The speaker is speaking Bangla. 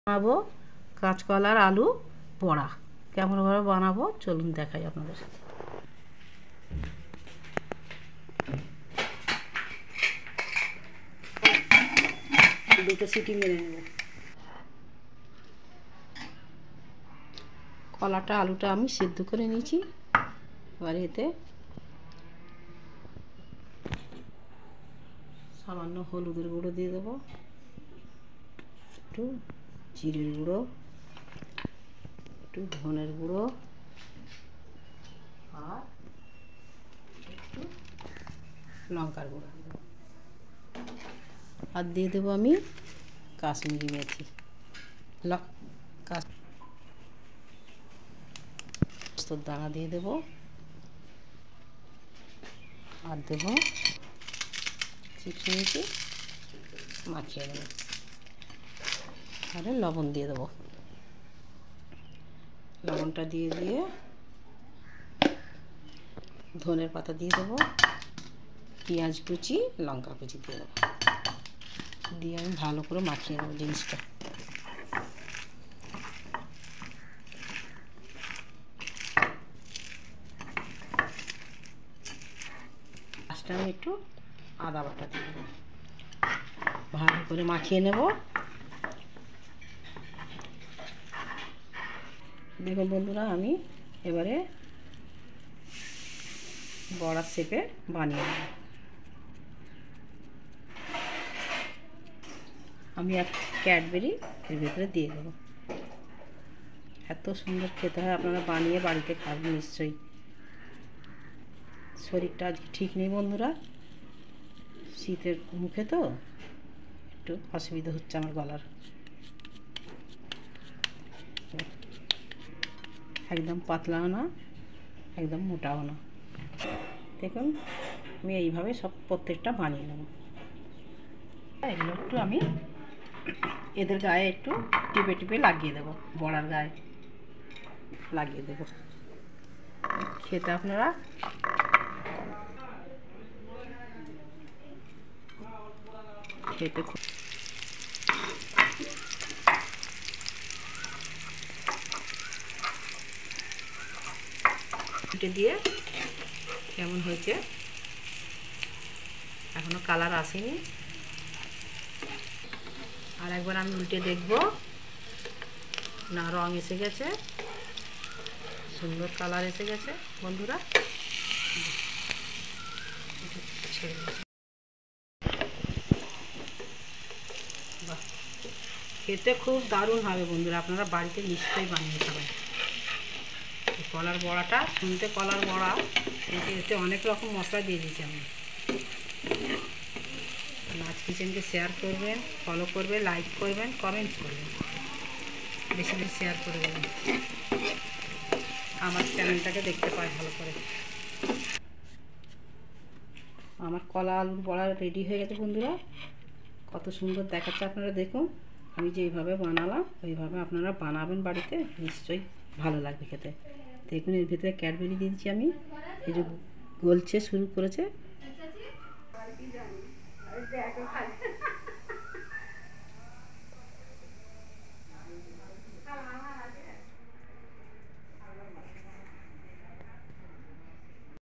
বানাবো কাঁচকলার আলু বড়া। কেমনভাবে বানাবো চলুন দেখাই আপনাদের। দুটো সিটি মেরে নেব। কলাটা আলুটা আমি সিদ্ধ করে নিয়েছি। এবার এতে সামান্য হলুদের গুঁড়ো দিয়ে দেবো, একটু জিরের গুঁড়ো, একটু ধনের গুঁড়ো, আর একটু লঙ্কার গুঁড়ো, আর দিয়ে দেবো আমি কাশ্মীরি মেথি, পোস্তর দানা দিয়ে দেবো, আর দেবো চিকচিকি মাখিয়ে দেবো, আর লবণ দিয়ে দেবো। লবণটা দিয়ে ধনের পাতা দিয়ে দেবো, পেঁয়াজ কুচি, লঙ্কা কুচি দিয়ে দেবো, দিয়ে আমি ভালো করে মাখিয়ে নেবো জিনিসটা। লাস্টে আমি একটু আদা বাটা দিয়ে দেবো, ভালো করে মাখিয়ে নেব। দেখুন বন্ধুরা, আমি এবারে বড়ার শেপে বানিয়ে নেব। আমি এক ক্যাডবেরি এর ভিতরে দিয়ে দেবো। এত সুন্দর খেতে হয়, আপনারা বানিয়ে বাড়িতে খাবেন নিশ্চয়ই। শরীরটা আজকে ঠিক নেই বন্ধুরা, শীতের মুখে তো একটু অসুবিধা হচ্ছে আমার গলার। একদম পাতলাও না, একদম মোটাও না। দেখুন আমি এইভাবে সব প্রত্যেকটা বানিয়ে নেব। এগুলো একটু আমি এদের গায়ে একটু টিপে টিপে লাগিয়ে দেবো, বড়ার গায়ে লাগিয়ে দেবো। খেতে আপনারা খেতে খুব উল্টে দিয়ে কেমন হয়েছে, এখনো কালার আসেনি। আর একবার আমি উল্টে দেখব, না রং এসে গেছে, সুন্দর কালার এসে গেছে বন্ধুরা। বাহ, খেতে খুব দারুণ হবে বন্ধুরা, আপনারা বাড়িতে নিশ্চয়ই বানিয়ে খাবেন। কলার বড়াটা শুনতে কলার বড়া, কিন্তু এতে অনেক রকম মশলা দিয়ে দিয়েছি আমি। নাচ কিচেনকে শেয়ার করবেন, ফলো করবেন, লাইক করবেন, কমেন্ট করবেন, বেশি বেশি শেয়ার করে দেবেন, আমার চ্যানেলটাকে দেখতে পাই ভালো করে। আমার কলা আলুর বড়া রেডি হয়ে গেছে বন্ধুরা, কত সুন্দর দেখাচ্ছে। আপনারা দেখুন, আমি যেইভাবে বানালাম ওইভাবে আপনারা বানাবেন বাড়িতে, নিশ্চয়ই ভালো লাগবে খেতে। দেখুন এর ভিতরে ক্যাডবেরি দিয়েছি আমি, এই যে গলছে শুরু করেছে।